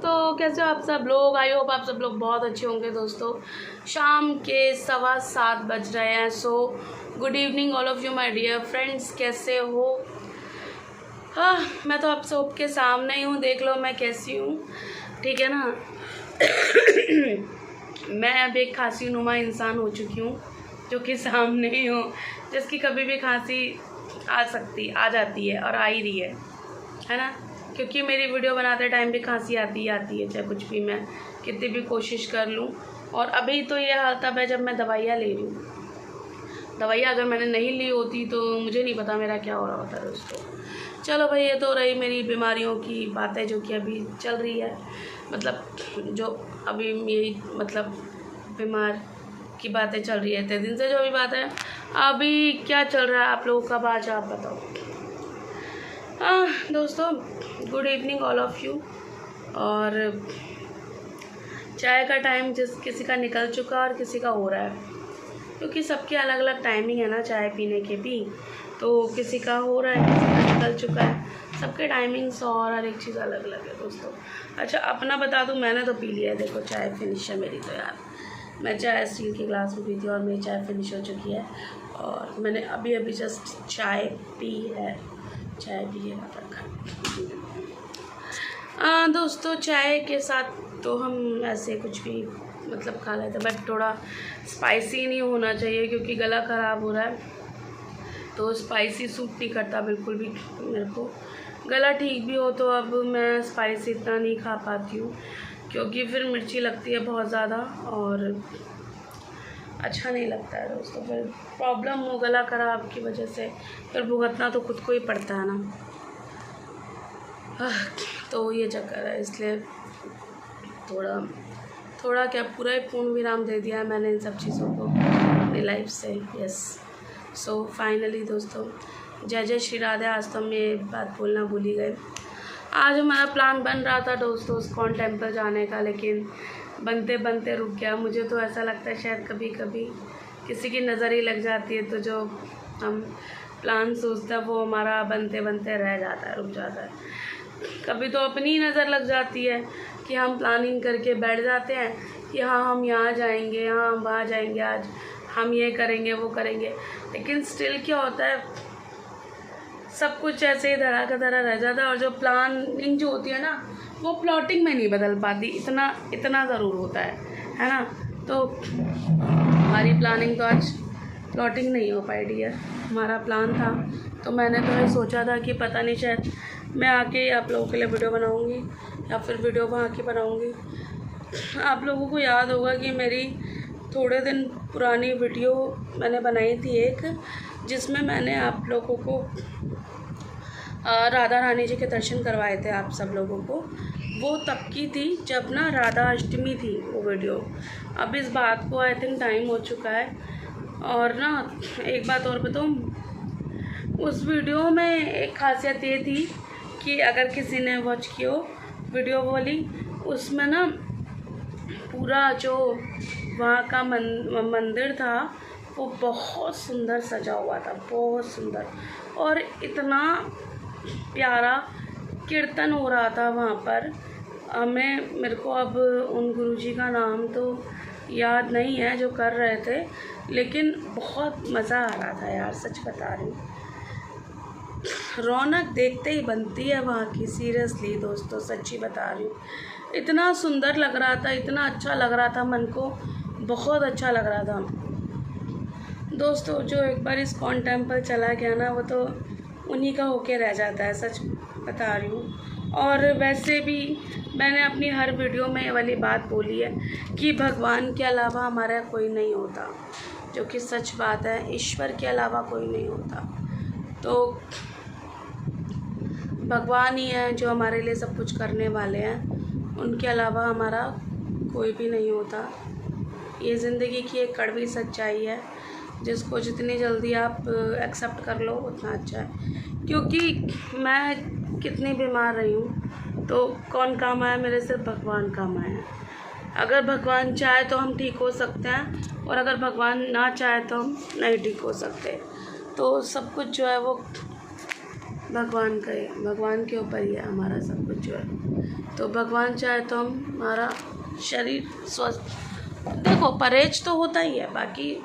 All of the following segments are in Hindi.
दोस्तों, कैसे हो आप सब लोग। आई होप आप सब लोग बहुत अच्छे होंगे। दोस्तों, शाम के 7:15 बज रहे हैं। So good evening all of you my dear friends, कैसे हो। हाँ, मैं तो आप सब के सामने ही हूँ, देख लो मैं कैसी हूँ, ठीक है ना। मैं अब एक खांसी नुमा इंसान हो चुकी हूँ, जो कि सामने ही हूँ, जिसकी कभी भी खांसी आ जाती है और आ ही रही है ना। क्योंकि मेरी वीडियो बनाते टाइम भी खांसी आती है, चाहे कुछ भी मैं कितनी भी कोशिश कर लूँ। और अभी तो ये हाल तब है जब मैं दवाइयाँ ले रही हूँ। दवाइयाँ अगर मैंने नहीं ली होती तो मुझे नहीं पता मेरा क्या हो रहा होता है दोस्तों। चलो भाई, ये तो रही मेरी बीमारियों की बातें जो कि अभी चल रही है, मतलब जो अभी यही मतलब बीमार की बातें चल रही है। 3 दिन से जो भी बात है, अभी क्या चल रहा है आप लोगों का बात आप बताओ। दोस्तों, good evening all of you. और चाय का टाइम किसी का निकल चुका और किसी का हो रहा है, क्योंकि सबकी अलग अलग टाइमिंग है ना चाय पीने के भी। तो किसी का हो रहा है, किसी का निकल चुका है। सबके टाइमिंग्स और हर एक चीज़ अलग अलग है दोस्तों। अच्छा, अपना बता दूं, मैंने तो पी लिया है। देखो, चाय फिनिश है मेरी तो यार। मैं चाय स्टील के ग्लास में पी थी और मेरी चाय फिनिश हो चुकी है। और मैंने अभी जस्ट चाय पी है। चाय भी है दोस्तों। चाय के साथ तो हम ऐसे कुछ भी मतलब खा लेते, बट थोड़ा स्पाइसी नहीं होना चाहिए, क्योंकि गला ख़राब हो रहा है। तो स्पाइसी सूट नहीं करता बिल्कुल भी मेरे को। गला ठीक भी हो तो अब मैं स्पाइसी इतना नहीं खा पाती हूँ, क्योंकि फिर मिर्ची लगती है बहुत ज़्यादा और अच्छा नहीं लगता है दोस्तों। फिर प्रॉब्लम हो गला ख़राब की वजह से, फिर भुगतना तो खुद को ही पड़ता है ना। तो ये चक्कर है, इसलिए थोड़ा क्या पूरा ही पूर्ण विराम दे दिया है मैंने इन सब चीज़ों को अपनी लाइफ से। यस, सो फाइनली दोस्तों, जय जय श्री राधे। आज तो हम ये बात बोलना भूल ही गए। आज हमारा प्लान बन रहा था दोस्तों इस्कॉन टेम्पल जाने का, लेकिन बनते बनते रुक गया। मुझे तो ऐसा लगता है शायद कभी कभी किसी की नज़र ही लग जाती है, तो जो हम प्लान सोचते हैं वो हमारा बनते बनते रह जाता है, रुक जाता है। कभी तो अपनी नज़र लग जाती है कि हम प्लानिंग करके बैठ जाते हैं कि हाँ हम यहाँ जाएंगे, हाँ हम वहाँ जाएंगे, आज हम ये करेंगे वो करेंगे, लेकिन स्टिल क्या होता है, सब कुछ ऐसे ही धरा का धरा रह जाता है। और जो प्लानिंग जो होती है ना, वो प्लॉटिंग में नहीं बदल पाती, इतना ज़रूर होता है ना। तो हमारी प्लानिंग तो आज प्लॉटिंग नहीं हो पाई डियर। हमारा प्लान था, तो मैंने तो ये सोचा था कि पता नहीं शायद मैं आके आप लोगों के लिए वीडियो बनाऊंगी या फिर वीडियो वहाँ की बनाऊंगी। आप लोगों को याद होगा कि मेरी थोड़े दिन पुरानी वीडियो मैंने बनाई थी एक, जिसमें मैंने आप लोगों को राधा रानी जी के दर्शन करवाए थे आप सब लोगों को। वो तब की थी जब ना राधा अष्टमी थी वो वीडियो। अब इस बात को आई थिंक टाइम हो चुका है। और ना एक बात और बताऊँ, उस वीडियो में एक खासियत ये थी कि अगर किसी ने वॉच की हो वीडियो वाली, उसमें ना पूरा जो वहाँ का मंदिर था वो बहुत सुंदर सजा हुआ था, बहुत सुंदर। और इतना प्यारा कीर्तन हो रहा था वहाँ पर। मेरे को अब उन गुरुजी का नाम तो याद नहीं है जो कर रहे थे, लेकिन बहुत मज़ा आ रहा था यार, सच बता रही हूँ। रौनक देखते ही बनती है वहाँ की, सीरियसली दोस्तों, सच्ची बता रही हूँ। इतना सुंदर लग रहा था, इतना अच्छा लग रहा था, मन को बहुत अच्छा लग रहा था दोस्तों। जो एक बार इस्कॉन टेम्पल चला गया ना, वो तो उन्हीं का होके रह जाता है, सच बता रही हूँ। और वैसे भी मैंने अपनी हर वीडियो में ये वाली बात बोली है कि भगवान के अलावा हमारा कोई नहीं होता, जो कि सच बात है। ईश्वर के अलावा कोई नहीं होता, तो भगवान ही हैं जो हमारे लिए सब कुछ करने वाले हैं। उनके अलावा हमारा कोई भी नहीं होता। ये ज़िंदगी की एक कड़वी सच्चाई है, जिसको जितनी जल्दी आप एक्सेप्ट कर लो उतना अच्छा है। क्योंकि मैं कितनी बीमार रही हूँ, तो कौन काम आया मेरे, सिर्फ भगवान काम आया। अगर भगवान चाहे तो हम ठीक हो सकते हैं, और अगर भगवान ना चाहे तो हम नहीं ठीक हो सकते। तो सब कुछ जो है वो भगवान के ऊपर ही है, हमारा सब कुछ जो है। तो भगवान चाहे तो हमारा शरीर स्वस्थ, देखो परहेज तो होता ही है, बाकी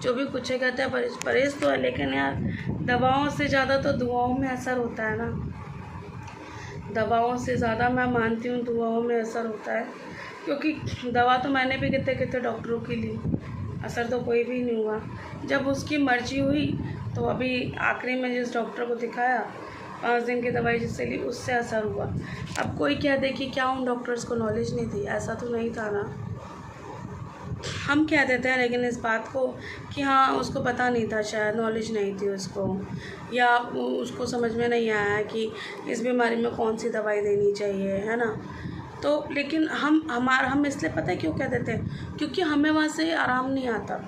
जो भी कुछ है कहते हैं परहेज तो है, लेकिन यार दवाओं से ज़्यादा तो दुआओं में असर होता है ना। दवाओं से ज़्यादा मैं मानती हूँ दुआओं में असर होता है, क्योंकि दवा तो मैंने भी कितने कितने डॉक्टरों की ली, असर तो कोई भी नहीं हुआ। जब उसकी मर्जी हुई तो अभी आखिरी में जिस डॉक्टर को दिखाया 5 दिन की दवाई जिससे ली उससे असर हुआ। अब कोई कह दे कि क्या उन डॉक्टर्स को नॉलेज नहीं थी, ऐसा तो नहीं था ना। हम कह देते हैं लेकिन इस बात को कि हाँ उसको पता नहीं था, शायद नॉलेज नहीं थी उसको, या उसको समझ में नहीं आया कि इस बीमारी में कौन सी दवाई देनी चाहिए, है ना। तो लेकिन हम इसलिए पता है क्यों कह देते हैं, क्योंकि हमें वहाँ से आराम नहीं आता,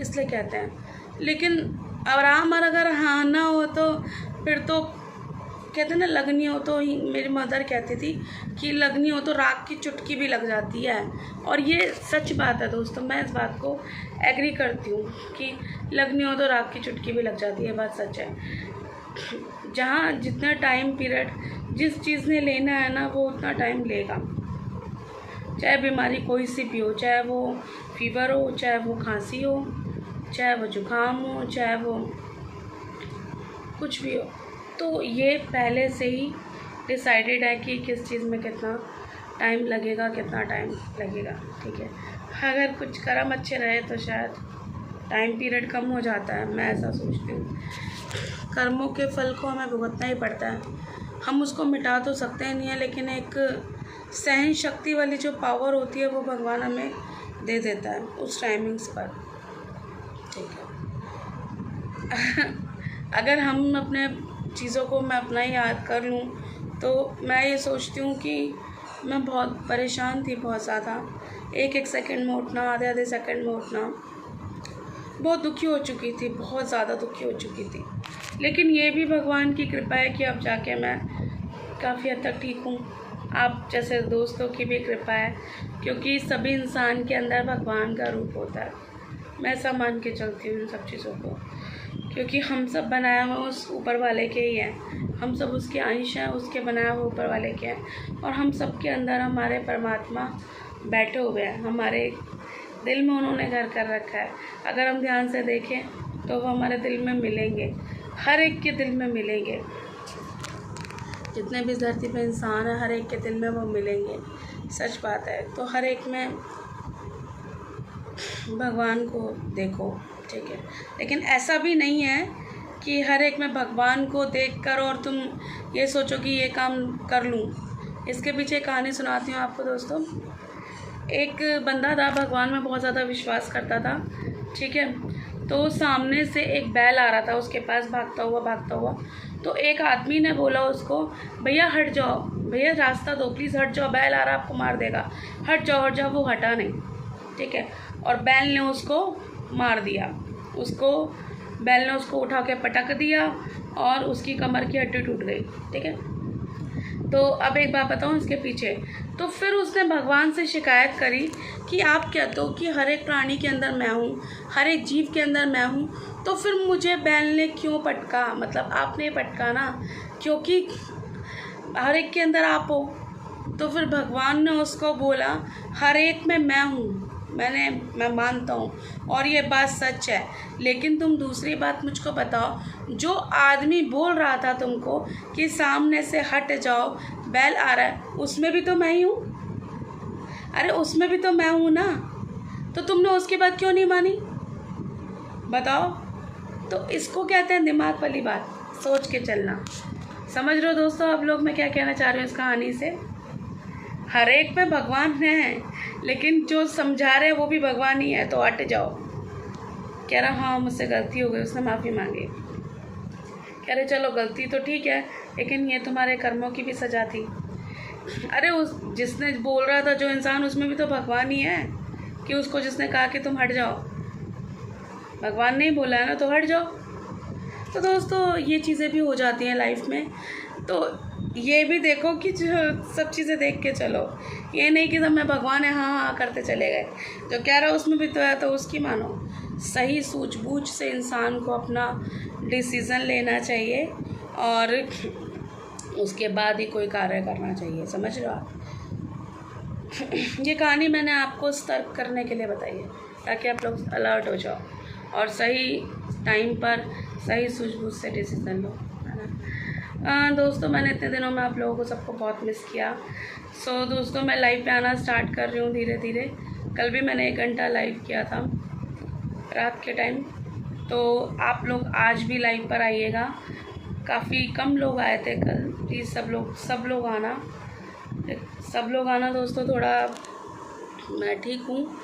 इसलिए कहते हैं। लेकिन आराम अगर हाँ ना हो तो फिर तो कहते हैं ना, लगनी हो तो ही, मेरी मदर कहती थी कि लगनी हो तो राख की चुटकी भी लग जाती है, और ये सच बात है दोस्तों। मैं इस बात को एग्री करती हूँ कि लगनी हो तो राख की चुटकी भी लग जाती है, बात सच है। जहाँ जितना टाइम पीरियड जिस चीज़ ने लेना है ना वो उतना टाइम लेगा, चाहे बीमारी कोई सी भी हो, चाहे वो फीवर हो, चाहे वो खांसी हो, चाहे वो जुकाम हो, चाहे वो कुछ भी हो। तो ये पहले से ही डिसाइडेड है कि किस चीज़ में कितना टाइम लगेगा, कितना टाइम लगेगा, ठीक है। अगर कुछ कर्म अच्छे रहे तो शायद टाइम पीरियड कम हो जाता है, मैं ऐसा सोचती हूँ। कर्मों के फल को हमें भुगतना ही पड़ता है, हम उसको मिटा तो सकते नहीं है, लेकिन एक सहन शक्ति वाली जो पावर होती है वो भगवान हमें दे देता है उस टाइमिंग्स पर, ठीक है। अगर हम अपने चीज़ों को मैं अपना ही याद कर लूँ तो मैं ये सोचती हूँ कि मैं बहुत परेशान थी, बहुत ज़्यादा, एक सेकंड में उठना, आधे सेकंड में उठना, बहुत दुखी हो चुकी थी, बहुत ज़्यादा दुखी हो चुकी थी। लेकिन ये भी भगवान की कृपा है कि अब जाके मैं काफ़ी हद तक ठीक हूँ। आप जैसे दोस्तों की भी कृपा है, क्योंकि सभी इंसान के अंदर भगवान का रूप होता है, मैं ऐसा मान के चलती हूँ इन सब चीज़ों को, क्योंकि हम सब बनाया हुआ उस ऊपर वाले के ही हैं, हम सब उसके अंश हैं, उसके बनाया हुआ ऊपर वाले के हैं, और हम सब के अंदर हमारे परमात्मा बैठे हुए हैं, हमारे दिल में उन्होंने घर कर रखा है। अगर हम ध्यान से देखें तो वो हमारे दिल में मिलेंगे, हर एक के दिल में मिलेंगे, जितने भी धरती पे इंसान है हर एक के दिल में वो मिलेंगे, सच बात है। तो हर एक में भगवान को देखो, ठीक है। लेकिन ऐसा भी नहीं है कि हर एक में भगवान को देखकर और तुम ये सोचो कि ये काम कर लूँ। इसके पीछे कहानी सुनाती हूँ आपको दोस्तों। एक बंदा था, भगवान में बहुत ज़्यादा विश्वास करता था, ठीक है। तो सामने से एक बैल आ रहा था उसके पास भागता हुआ। तो एक आदमी ने बोला उसको, भैया हट जाओ, भैया रास्ता दो प्लीज़, हट जाओ, बैल आ रहा आपको मार देगा, हट जाओ। वो हटा नहीं, ठीक है। और बैल ने उसको मार दिया, बैल ने उसको उठा के पटक दिया और उसकी कमर की हड्डी टूट गई, ठीक है। तो अब एक बात बताऊँ इसके पीछे, तो फिर उसने भगवान से शिकायत करी कि आप कहते हो कि हर एक प्राणी के अंदर मैं हूँ, हर एक जीव के अंदर मैं हूँ, तो फिर मुझे बैल ने क्यों पटका, मतलब आपने पटका ना, क्योंकि हर एक के अंदर आप हो। तो फिर भगवान ने उसको बोला, हर एक में मैं हूँ, मैं मानता हूँ और ये बात सच है, लेकिन तुम दूसरी बात मुझको बताओ, जो आदमी बोल रहा था तुमको कि सामने से हट जाओ बैल आ रहा है, उसमें भी तो मैं ही हूँ, अरे उसमें भी तो मैं हूँ ना, तो तुमने उसकी बात क्यों नहीं मानी बताओ। तो इसको कहते हैं दिमाग वाली बात, सोच के चलना। समझ रहे हो दोस्तों आप लोग मैं क्या कहना चाह रही हूँ इस कहानी से। हर एक में भगवान है, लेकिन जो समझा रहे हैं वो भी भगवान ही है, तो हट जाओ। कह रहा हाँ मुझसे गलती हो गई, उसने माफ़ी मांगी। कह रहे चलो गलती तो ठीक है, लेकिन ये तुम्हारे कर्मों की भी सज़ा थी। अरे उस जिसने बोल रहा था जो इंसान, उसमें भी तो भगवान ही है, कि उसको जिसने कहा कि तुम हट जाओ, भगवान ने ही बोला है ना, तो हट जाओ। तो दोस्तों ये चीज़ें भी हो जाती हैं लाइफ में, तो ये भी देखो कि जो सब चीज़ें देख के चलो, ये नहीं कि सब मैं भगवान है हाँ करते चले गए, जो कह रहा है उसमें भी तो है, तो उसकी मानो। सही सूझबूझ से इंसान को अपना डिसीज़न लेना चाहिए और उसके बाद ही कोई कार्य करना चाहिए। समझ रहे हो आप? ये कहानी मैंने आपको सतर्क करने के लिए बताई है, ताकि आप लोग अलर्ट हो जाओ और सही टाइम पर सही सूझबूझ से डिसीजन लो, है ना। दोस्तों, मैंने इतने दिनों में आप लोगों को सबको बहुत मिस किया। सो दोस्तों, मैं लाइव पे आना स्टार्ट कर रही हूँ धीरे धीरे। कल भी मैंने 1 घंटा लाइव किया था रात के टाइम, तो आप लोग आज भी लाइव पर आइएगा। काफ़ी कम लोग आए थे कल, प्लीज़ सब लोग आना दोस्तों। थोड़ा मैं ठीक हूँ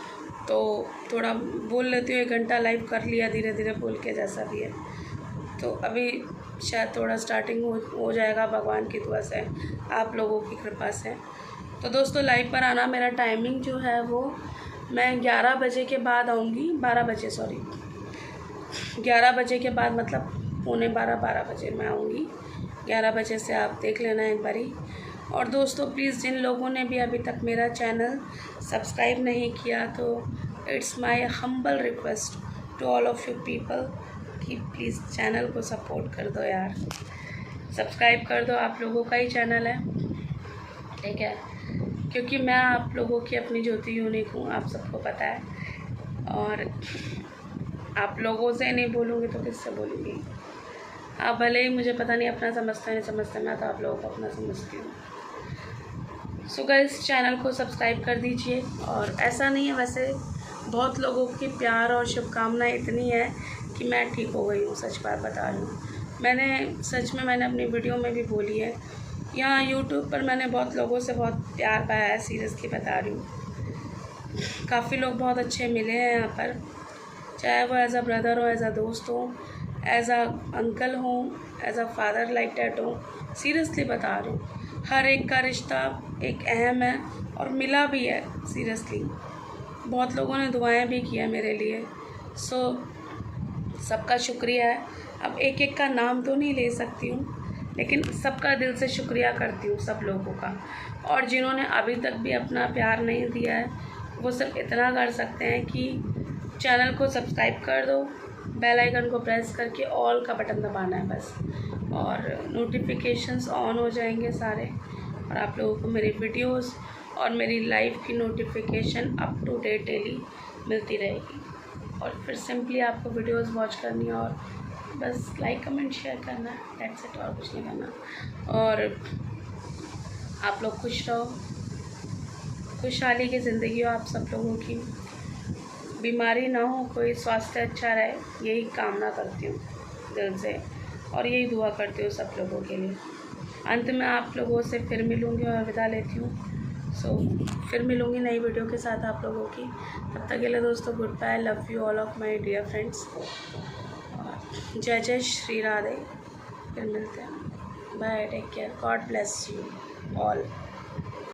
तो थोड़ा बोल लेती हूँ, 1 घंटा लाइव कर लिया धीरे धीरे बोल के, जैसा भी है। तो अभी शायद थोड़ा स्टार्टिंग हो जाएगा भगवान की दुआ से, आप लोगों की कृपा से। तो दोस्तों, लाइव पर आना, मेरा टाइमिंग जो है वो मैं 11 बजे के बाद आऊँगी। 12 बजे, सॉरी 11 बजे के बाद, मतलब 11:45 बजे मैं आऊँगी। 11 बजे से आप देख लेना एक बारी। और दोस्तों, प्लीज़ जिन लोगों ने भी अभी तक मेरा चैनल सब्सक्राइब नहीं किया, तो it's my humble request to all of you people कि प्लीज़ चैनल को सपोर्ट कर दो यार, सब्सक्राइब कर दो। आप लोगों का ही चैनल है, ठीक है, क्योंकि मैं आप लोगों की अपनी ज्योति यूनिक हूँ, आप सबको पता है। और आप लोगों से नहीं बोलूँगी तो किससे बोलूँगी? आप भले ही मुझे पता नहीं अपना समझते नहीं समझते, मैं तो आप लोगों को अपना समझती हूँ। सो गाइस, चैनल को सब्सक्राइब कर दीजिए। और ऐसा नहीं है, वैसे बहुत लोगों की प्यार और शुभकामनाएं इतनी है कि मैं ठीक हो गई हूँ, सच बात बता रही हूँ। मैंने अपनी वीडियो में भी बोली है, यहाँ यूट्यूब पर मैंने बहुत लोगों से बहुत प्यार पाया है, सीरियसली बता रही हूँ। काफ़ी लोग बहुत अच्छे मिले हैं यहाँ पर, चाहे वो एज अ ब्रदर हो, एज अ दोस्त हो, एज अ अंकल हो, as a father like that हो। सीरियसली बता रही हूँ, हर एक का रिश्ता एक अहम है और मिला भी है। सीरियसली बहुत लोगों ने दुआएं भी की है मेरे लिए। सो सबका शुक्रिया है। अब एक एक का नाम तो नहीं ले सकती हूँ, लेकिन सबका दिल से शुक्रिया करती हूँ सब लोगों का। और जिन्होंने अभी तक भी अपना प्यार नहीं दिया है, वो सिर्फ इतना कर सकते हैं कि चैनल को सब्सक्राइब कर दो, बेल आइकन को प्रेस करके ऑल का बटन दबाना है बस, और नोटिफिकेशंस ऑन हो जाएंगे सारे, और आप लोगों को मेरी वीडियोस और मेरी लाइव की notification up to date daily मिलती रहेगी। और फिर सिंपली आपको वीडियोस वॉच करनी है और बस लाइक कमेंट शेयर करना है, दैट्स इट, और कुछ नहीं करना। और आप लोग खुश रहो, खुशहाली की ज़िंदगी हो आप सब लोगों की, बीमारी ना हो, कोई स्वास्थ्य अच्छा रहे, यही कामना करती हूँ दिल से, और यही दुआ करती हूँ सब लोगों के लिए। अंत में आप लोगों से फिर मिलूँगी और विदा लेती हूँ। सो फिर मिलूँगी नई वीडियो के साथ आप लोगों की। तब तक के लिए दोस्तों, good bye, love you all of my dear friends, जय जय श्री राधे। फिर मिलते हैं, bye, take care, God bless you all.